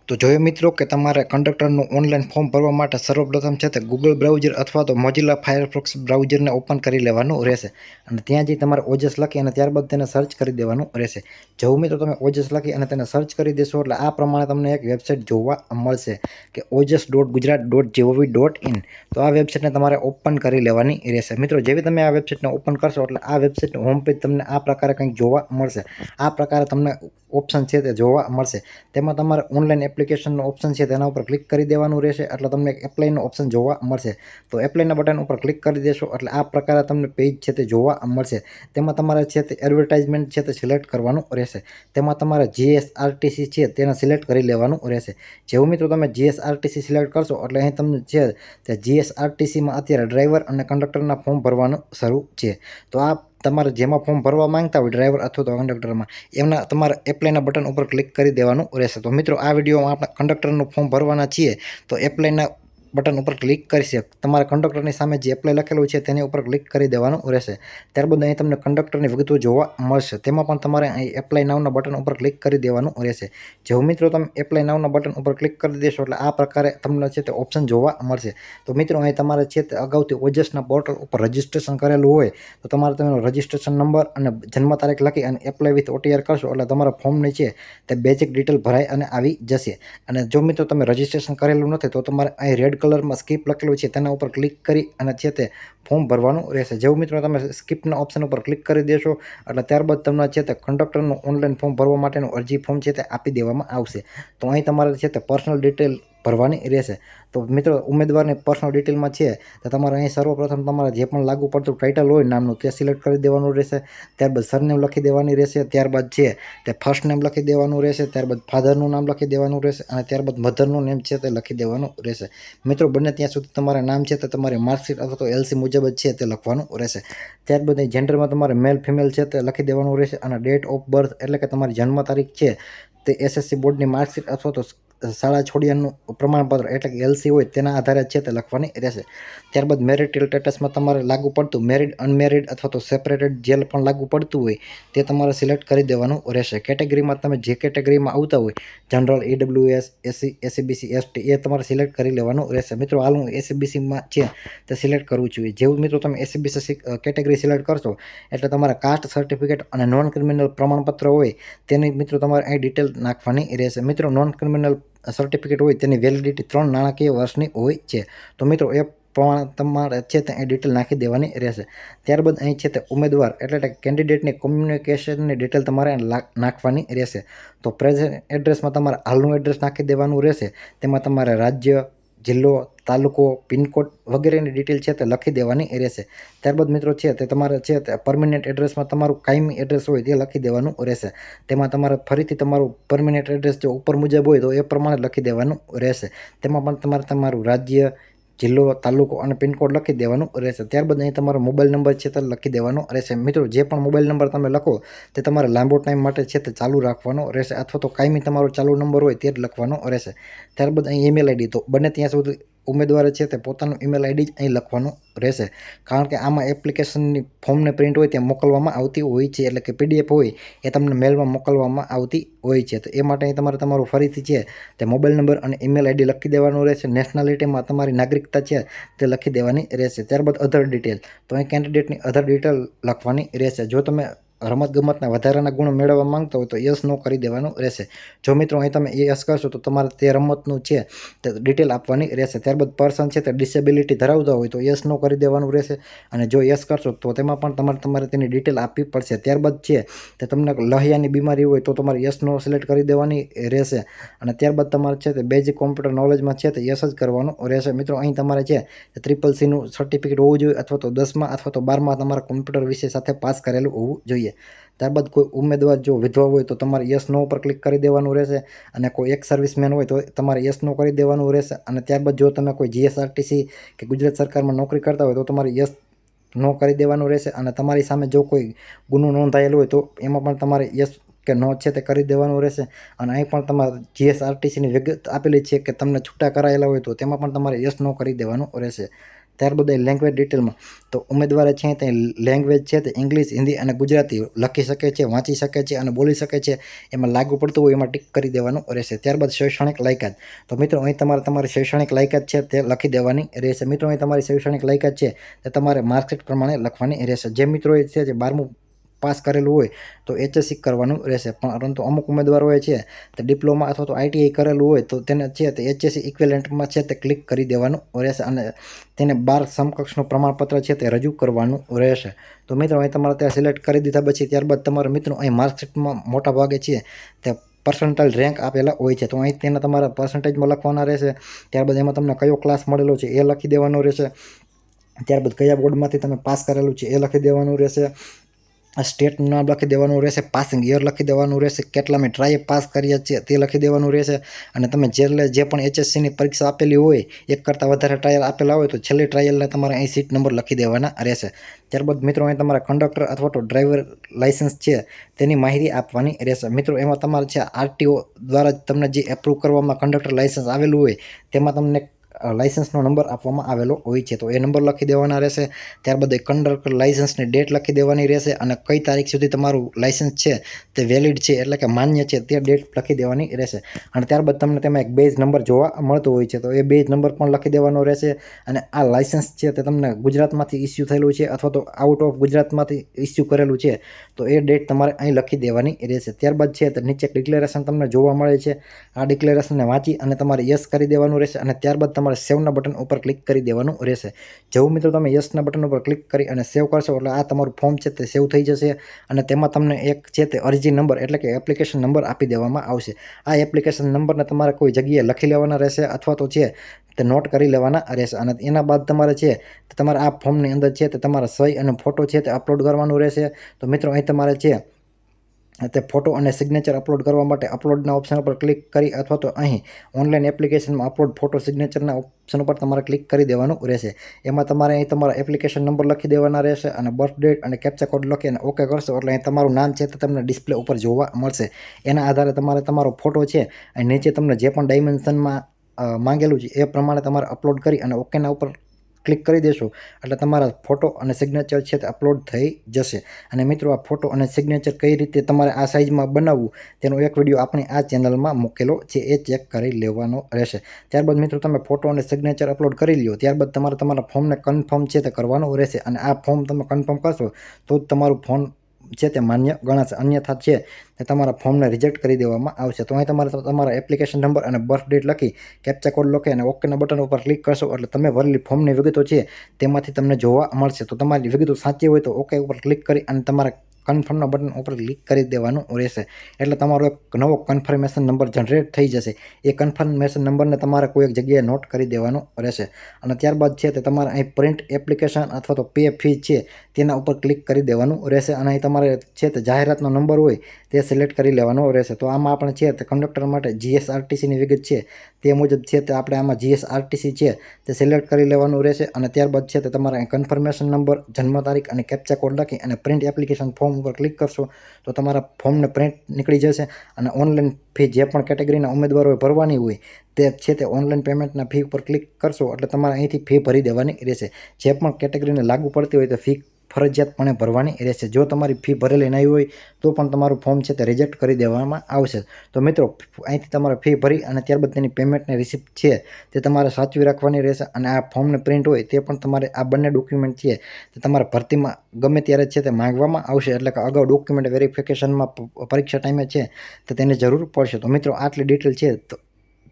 તો જોયો મિત્રો કે તમારે કંડક્ટરનું ઓનલાઈન ફોર્મ ભરવા માટે સર્વપ્રથમ છે તે ગૂગલ બ્રાઉઝર અથવા તો મોઝિલા ફાયરફોક્સ બ્રાઉઝરને ઓપન કરી લેવાનું રહેશે અને ત્યાં જઈ તમારે ઓજસ લખી અને ત્યારબાદ તેને સર્ચ કરી દેવાનું રહેશે। જેવું મિત્રો તમે ઓજસ લખી અને તેને સર્ચ કરી દેશો એટલે આ પ્રમાણે તમને એક વેબસાઇટ જોવા મળશે કે ojas.gujarat.gov.in। તો આ વેબસાઇટને તમારે ઓપન કરી લેવાની રહેશે। મિત્રો જેવી તમે આ વેબસાઇટને ઓપન કરશો એટલે આ વેબસાઇટનું હોમ પેજ તમને આ પ્રકારે કંઈક જોવા મળશે। આ પ્રકારે તમને ઓપ્શન છે તે જોવા મળશે। તેમાં તમારે ઓનલાઈન એપ્લિકેશનનો ઓપ્શન છે તેના ઉપર ક્લિક કરી દેવાનું રહેશે એટલે તમને એક એપ્લાયનો ઓપ્શન જોવા મળશે। તો એપ્લાયના બટન ઉપર ક્લિક કરી દેશો એટલે આ પ્રકારે તમને પેજ છે તે જોવા મળશે। તેમાં તમારે છે તે એડવર્ટાઇઝમેન્ટ છે તે સિલેક્ટ કરવાનું રહેશે। તેમાં તમારે જીએસઆરટીસી છે તેને સિલેક્ટ કરી લેવાનું રહેશે। જેવું મિત્રો તમે જીએસઆરટીસી સિલેક્ટ કરશો એટલે અહીં તમને છે તે જીએસઆરટીસીમાં અત્યારે ડ્રાઈવર અને કંડક્ટરના ફોર્મ ભરવાનું શરૂ છે। તો આ તમારે જેમાં ફોર્મ ભરવા માંગતા હોય ડ્રાઈવર અથવા તો કંડક્ટરમાં એમના તમારે એપ્લાયના બટન ઉપર ક્લિક કરી દેવાનું રહેશે। તો મિત્રો આ વિડીયોમાં આપણે કંડક્ટરનું ફોર્મ ભરવાના છીએ તો એપ્લાયના બટન ઉપર ક્લિક કરશે તમારે કંડક્ટરની સામે જે એપ્લાય લખેલું છે તેની ઉપર ક્લિક કરી દેવાનું રહેશે। ત્યારબાદ અહીં તમને કંડક્ટરની વિગતો જોવા મળશે। તેમાં પણ તમારે અહીં એપ્લાય નાવના બટન ઉપર ક્લિક કરી દેવાનું રહેશે। જેવું મિત્રો તમે એપ્લાય નાવના બટન ઉપર ક્લિક કરી દેશો એટલે આ પ્રકારે તમને છે તે ઓપ્શન જોવા મળશે। તો મિત્રો અહીં તમારે છે તે અગાઉથી ઓજસના પોર્ટલ ઉપર રજિસ્ટ્રેશન કરેલું હોય તો તમારે તેનો રજિસ્ટ્રેશન નંબર અને જન્મ તારીખ લખી અને એપ્લાય વિથ ઓટીઆર કરશો એટલે તમારા ફોર્મની છે તે બેઝિક ડિટેલ ભરાઈ અને આવી જશે। અને જો મિત્રો તમે રજિસ્ટ્રેશન કરેલું નથી તો તમારે અહીં રેડ કલરમાં સ્કીપ લખેલું છે તેના ઉપર ક્લિક કરી અને છે તે ફોર્મ ભરવાનું રહેશે। જેવું મિત્રો તમે સ્કીપના ઓપ્શન ઉપર ક્લિક કરી દેશો એટલે ત્યારબાદ તમને છે તે કંડક્ટરનું ઓનલાઈન ફોર્મ ભરવા માટેનું અરજી ફોર્મ છે તે આપી દેવામાં આવશે। તો અહીં તમારે છે તે પર્સનલ ડિટેલ ભરવાની રહેશે। તો મિત્રો ઉમેદવારની પર્સનલ ડિટેલમાં છે તો તમારે અહીં સર્વપ્રથમ તમારે જે પણ લાગુ પડતું ટાઇટલ હોય નામનું તે સિલેક્ટ કરી દેવાનું રહેશે। ત્યારબાદ સરનેમ લખી દેવાની રહેશે। ત્યારબાદ છે તે ફર્સ્ટ નેમ લખી દેવાનું રહેશે। ત્યારબાદ ફાધરનું નામ લખી દેવાનું રહેશે અને ત્યારબાદ મધરનું નેમ છે તે લખી દેવાનું રહેશે। મિત્રો બંને ત્યાં સુધી તમારે નામ છે તે તમારી માર્કશીટ અથવા તો એલસી મુજબ જ છે તે લખવાનું રહેશે। ત્યારબાદ અહીં જેન્ડરમાં તમારે મેલ ફિમેલ છે તે લખી દેવાનું રહેશે અને ડેટ ઓફ બર્થ એટલે કે તમારી જન્મ તારીખ છે તે એસએસસી બોર્ડની માર્કશીટ અથવા તો શાળા છોડ્યાનું પ્રમાણપત્ર એટલે કે એલસી હોય તેના આધારે છે તે લખવાની રહેશે। ત્યારબાદ મેરિટલ સ્ટેટસમાં તમારે લાગુ પડતું મેરિડ અનમેરિડ અથવા તો સેપરેટેડ જે પણ લાગુ પડતું હોય તે તમારે સિલેક્ટ કરી દેવાનું રહેશે। કેટેગરીમાં તમે જે કેટેગરીમાં આવતા હોય general EWS SC SCBC ST એ તમારે સિલેક્ટ કરી લેવાનું રહેશે। મિત્રો હાલ હું એસસીબીસીમાં છે તે સિલેક્ટ કરવું છું। જેવું મિત્રો તમે એસસીબીસી કેટેગરી સિલેક્ટ કરશો એટલે તમારે કાસ્ટ સર્ટિફિકેટ અને નોન ક્રિમિનલ પ્રમાણપત્ર હોય તેની મિત્રો તમારે અહીં ડિટેલ નાખવાની રહેશે। મિત્રો નોન ક્રિમિનલ સર્ટિફિકેટ હોય તેની વેલિડિટી 3 નાણાકીય વર્ષની હોય છે। તો મિત્રો એ પ્રમાણે તમારે છે તે અહીં ડિટેલ નાખી દેવાની રહેશે। ત્યારબાદ અહીં છે તે ઉમેદવાર એટલે કેન્ડિડેટની કોમ્યુનિકેશનની ડિટેલ તમારે નાખવાની રહેશે। તો પ્રેઝન્ટ એડ્રેસમાં તમારે હાલનું એડ્રેસ નાખી દેવાનું રહેશે। તેમાં તમારે રાજ્ય જિલ્લો તાલુકો પિનકોડ વગેરેની ડિટેલ છે તે લખી દેવાની રહેશે। ત્યારબાદ મિત્રો છે તે તમારે છે તે પરમિનન્ટ એડ્રેસમાં તમારું કાયમી એડ્રેસ હોય તે લખી દેવાનું રહેશે। તેમાં તમારે ફરીથી તમારું પરમિનન્ટ એડ્રેસ જો ઉપર મુજબ હોય તો એ પ્રમાણે લખી દેવાનું રહેશે। તેમાં પણ તમારે તમારું રાજ્ય જિલ્લો તાલુકો અને પિનકોડ લખી દેવાનું રહેશે। ત્યારબાદ અહીં તમારો મોબાઈલ નંબર છે તે લખી દેવાનો રહેશે। મિત્રો જે પણ મોબાઈલ નંબર તમે લખો તે તમારે લાંબો ટાઈમ માટે છે તે ચાલુ રાખવાનો રહેશે અથવા તો કાયમી તમારો ચાલુ નંબર હોય તે જ લખવાનો રહેશે। ત્યારબાદ અહીં ઈમેલ આઈડી તો બને ત્યાં સુધી ઉમેદવારે છે તે પોતાનું ઈમેલ આઈડી જ અહીં લખવાનું રહેશે। કારણ કે આમાં એપ્લિકેશનની ફોર્મને પ્રિન્ટ હોય ત્યાં મોકલવામાં આવતી હોય છે એટલે કે પીડીએફ હોય એ તમને મેલમાં મોકલવામાં આવતી હોય છે। તો એ માટે અહીં તમારે તમારું ફરીથી છે તે મોબાઈલ નંબર અને ઈમેલ આઈડી લખી દેવાનું રહેશે। નેશનાલિટીમાં તમારી નાગરિકતા છે તે લખી દેવાની રહેશે। ત્યારબાદ અધર ડિટેલ તો અહીં કેન્ડિડેટની અધર ડિટેલ લખવાની રહેશે। જો તમે રમતગમતના વધારાના ગુણ મેળવવા માંગતા હોય તો યસ નો કરી દેવાનું રહેશે। જો મિત્રો અહીં તમે યસ કરશો તો તમારે તે રમતનું છે તે ડિટેલ આપવાની રહેશે। ત્યારબાદ પર્સન છે તે ડિસેબિલિટી ધરાવતા હોય તો યસ નો કરી દેવાનું રહેશે અને જો યસ કરશો તો તેમાં પણ તમારે તેની ડિટેલ આપવી પડશે। ત્યારબાદ છે તે તમને લહિયાની બીમારી હોય તો તમારે યસ નો સિલેક્ટ કરી દેવાની રહેશે અને ત્યારબાદ તમારે છે તે બેઝિક કોમ્પ્યુટર નોલેજમાં છે તે યસ જ કરવાનું રહેશે। મિત્રો અહીં તમારે છે CCCનું સર્ટિફિકેટ હોવું જોઈએ અથવા તો 10મા અથવા તો 12મા તમારા કોમ્પ્યુટર વિષય સાથે પાસ કરેલું હોવું જોઈએ। ત્યારબાદ કોઈ ઉમેદવાર જો વિધવા હોય તો તમારે યસ નો ઉપર ક્લિક કરી દેવાનું રહેશે અને કોઈ એક સર્વિસમેન હોય તો તમારે યસ નો કરી દેવાનું રહેશે। અને ત્યારબાદ જો તમે કોઈ જીએસઆરટીસી કે ગુજરાત સરકારમાં નોકરી કરતા હોય તો તમારે યસ નો કરી દેવાનું રહેશે અને તમારી સામે જો કોઈ ગુનો નોંધાયેલો હોય તો એમાં પણ તમારે યસ કે નો છે તે કરી દેવાનું રહેશે। અને અહીં પણ તમારે જીએસઆરટીસીની વિગત આપેલી છે કે તમને છૂટા કરાયેલા હોય તો તેમાં પણ તમારે યસ નો કરી દેવાનું રહેશે। ત્યારબાદ લેંગ્વેજ ડિટેલમાં તો ઉમેદવારે છે તે લેંગ્વેજ છે તે ઇંગ્લિશ, હિન્દી અને ગુજરાતી લખી શકે છે, વાંચી શકે છે અને બોલી શકે છે. એમાં લાગુ પડતું હોય એમાં ટીક કરી દેવાનું રહેશે. ત્યારબાદ શૈક્ષણિક લાયકાત, તો મિત્રો અહીં તમારી શૈક્ષણિક લાયકાત છે તે લખી દેવાની રહેશે. મિત્રો અહીં તમારી શૈક્ષણિક લાયકાત છે તે તમારે માર્કશીટ પ્રમાણે લખવાની રહેશે. જે મિત્રોએ છે જે 12મું પાસ કરેલું હોય તો HSC કરવાનું રહેશે, પરંતુ અમુક ઉમેદવારોએ છે તે ડિપ્લોમા અથવા તો ITI કરેલું હોય તો તેને છે તે HSC ઇક્વિવેલન્ટમાં છે તે ક્લિક કરી દેવાનું રહેશે અને તેને 12 સમકક્ષનું પ્રમાણપત્ર છે તે રજૂ કરવાનું રહેશે. તો મિત્રો અહીં તમારે ત્યાં સિલેક્ટ કરી દીધા પછી ત્યારબાદ તમારા મિત્રો અહીં માર્કશીટમાં મોટા ભાગે છે તે પર્સન્ટાઇલ રેન્ક આપેલા હોય છે, તો અહીં તેના તમારા પર્સન્ટેજમાં લખવાના રહેશે. ત્યારબાદ એમાં તમને કયો ક્લાસ મળેલો છે એ લખી દેવાનો રહેશે. ત્યારબાદ કયા બોર્ડમાંથી તમે પાસ કરેલું છે એ લખી દેવાનું રહેશે. સ્ટેટનું નામ લખી દેવાનું રહેશે, પાસિંગ યર લખી દેવાનું રહેશે, કેટલામી ટ્રાય પાસ કર્યા છે તે લખી દેવાનું રહેશે. અને તમે જે પણ HSCની પરીક્ષા આપેલી હોય, એક કરતાં વધારે ટ્રાયલ આપેલા હોય તો છેલ્લી ટ્રાયલના તમારે અહીં સીટ નંબર લખી દેવાના રહેશે. ત્યારબાદ મિત્રો અહીં તમારા કંડક્ટર અથવા તો ડ્રાઈવર લાઇસન્સ છે તેની માહિતી આપવાની રહેશે. મિત્રો એમાં તમારે છે RTO દ્વારા તમને જે એપ્રૂવ કરવામાં કંડક્ટર લાઇસન્સ આવેલું હોય તેમાં તમને લાઇસન્સનો નંબર આપવામાં આવેલો હોય છે, તો એ નંબર લખી દેવાના રહેશે. ત્યારબાદ એ કંડક્ટર લાઇસન્સની ડેટ લખી દેવાની રહેશે અને કઈ તારીખ સુધી તમારું લાઇસન્સ છે તે વેલિડ છે એટલે કે માન્ય છે તે ડેટ લખી દેવાની રહેશે. અને ત્યારબાદ તમને તેમાં એક બેઝ નંબર જોવા મળતો હોય છે, તો એ બેઝ નંબર પણ લખી દેવાનો રહેશે. અને આ લાઇસન્સ છે તે તમને ગુજરાતમાંથી ઇસ્યુ થયેલું છે અથવા તો આઉટ ઓફ ગુજરાતમાંથી ઇસ્યુ કરેલું છે તો એ ડેટ તમારે અહીં લખી દેવાની રહેશે. ત્યારબાદ છે તે નીચે ડિક્લેરેશન તમને જોવા મળે છે, આ ડિક્લેરેશનને વાંચી અને તમારે યસ કરી દેવાનું રહેશે. અને ત્યારબાદ તમારે સેવના બટન ઉપર ક્લિક કરી દેવાનું રહેશે. જેવું મિત્રો તમે યસના બટન ઉપર ક્લિક કરી અને સેવ કરશો એટલે આ તમારું ફોર્મ છે તે સેવ થઈ જશે. અને તેમાં તમને એક છે તે અરજી નંબર એટલે કે એપ્લિકેશન નંબર આપી દેવામાં આવશે. આ એપ્લિકેશન નંબરને તમારે કોઈ જગ્યાએ લખી લેવાના રહેશે અથવા તો છે તે નોટ કરી લેવાના રહેશે. અને એના બાદ તમારે છે તે તમારે આ ફોર્મની અંદર છે તે તમારા સહી અને ફોટો છે તે અપલોડ કરવાનું રહેશે. તો મિત્રો અહીં તમારે છે તે ફોટો અને સિગ્નેચર અપલોડ કરવા માટે અપલોડના ઓપ્શન ઉપર ક્લિક કરી અથવા તો અહીં ઓનલાઈન એપ્લિકેશનમાં અપલોડ ફોટો સિગ્નેચરના ઓપ્શન ઉપર તમારે ક્લિક કરી દેવાનું રહેશે. એમાં તમારે અહીં તમારા એપ્લિકેશન નંબર લખી દેવાના રહેશે અને બર્થ ડેટ અને કેપ્ચા કોડ લખી અને ઓકે કરશો એટલે અહીં તમારું નામ છે તે તમને ડિસ્પ્લે ઉપર જોવા મળશે. એના આધારે તમારે તમારો ફોટો છે અને નીચે તમને જે પણ ડાયમેન્શનમાં માંગેલું છે એ પ્રમાણે તમારે અપલોડ કરી અને ઓકેના ઉપર ક્લિક કરી દેશો એટલે તમારા ફોટો અને સિગ્નેચર છે તે અપલોડ થઈ જશે. અને મિત્રો આ ફોટો અને સિગ્નેચર કઈ રીતે તમારે આ સાઇઝમાં બનાવવું તેનો એક વિડીયો આપણી આ ચેનલમાં મૂકેલો છે, એ ચેક કરી લેવાનો રહેશે. ત્યારબાદ મિત્રો તમે ફોટો અને સિગ્નેચર અપલોડ કરી લ્યો ત્યારબાદ તમારે તમારા ફોર્મને કન્ફર્મ છે તે કરવાનું રહેશે. અને આ ફોર્મ તમે કન્ફર્મ કરશો તો જ તમારું ફોર્મ છે તે માન્ય ગણાશે, અન્યથા છે તે તમારા ફોર્મને રિજેક્ટ કરી દેવામાં આવશે. તો અહીં તમારે તમારા એપ્લિકેશન નંબર અને બર્થ ડેટ લખી કેપ્ચા કોડ લખી અને ઓકેના બટન ઉપર ક્લિક કરશો એટલે તમે ભરેલી ફોર્મની વિગતો છે તેમાંથી તમને જોવા મળશે. તો તમારી વિગતો સાચી હોય તો ઓકે ઉપર ક્લિક કરી અને તમારા કન્ફર્મના બટન ઉપર ક્લિક કરી દેવાનું રહેશે એટલે તમારો એક નવો કન્ફર્મેશન નંબર જનરેટ થઈ જશે. એ કન્ફર્મેશન નંબરને તમારે કોઈ એક જગ્યાએ નોટ કરી દેવાનો રહેશે. અને ત્યારબાદ છે તે તમારે અહીં પ્રિન્ટ એપ્લિકેશન અથવા તો પે ફી છે તેના ઉપર ક્લિક કરી દેવાનું રહેશે. અને અહીં તમારે છે તે જાહેરાતનો નંબર હોય તે સિલેક્ટ કરી લેવાનો રહેશે. તો આમાં આપણે છે તે કંડક્ટર માટે GSRTCની વિગત છે તે મુજબ છે તે આપણે આમાં GSRTC છે તે સિલેક્ટ કરી લેવાનું રહેશે. અને ત્યારબાદ છે તે તમારે કન્ફર્મેશન નંબર, જન્મ તારીખ અને કેપ્ચા કોડ લખી અને પ્રિન્ટ એપ્લિકેશન ફોર્મ ઉપર ક્લિક કરશો તો તમારા ફોર્મને પ્રિન્ટ નીકળી જશે. અને ઓનલાઈન ફી જે પણ કેટેગરીના ઉમેદવારોએ ભરવાની હોય તે છે તે ઓનલાઈન પેમેન્ટના ફી ઉપર ક્લિક કરશો એટલે તમારે અહીંથી ફી ભરી દેવાની રહેશે. જે પણ કેટેગરીને લાગુ પડતી હોય તો ફી ફરજિયાતપણે ભરવાની રહેશે. જો તમારી ફી ભરેલી નહીં હોય તો પણ તમારું ફોર્મ છે તે રિજેક્ટ કરી દેવામાં આવશે. તો મિત્રો અહીંથી તમારે ફી ભરી અને ત્યારબાદ તેની પેમેન્ટની રિસિપ્ટ છે તે તમારે સાચવી રાખવાની રહેશે. અને આ ફોર્મને પ્રિન્ટ હોય તે પણ તમારે આ બંને ડોક્યુમેન્ટ છે તે તમારે ભરતીમાં ગમે ત્યારે છે તે માંગવામાં આવશે એટલે કે અગાઉ ડોક્યુમેન્ટ વેરિફિકેશનમાં પરીક્ષા ટાઈમે છે તો તેની જરૂર પડશે. તો મિત્રો આટલી ડિટેલ છે તો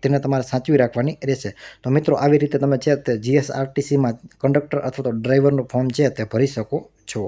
તેને તમારે સાચવી રાખવાની રહેશે. તો મિત્રો આવી રીતે તમે છે તે GSRTCમાં કંડક્ટર અથવા તો ડ્રાઈવરનું ફોર્મ છે તે ભરી શકો છો.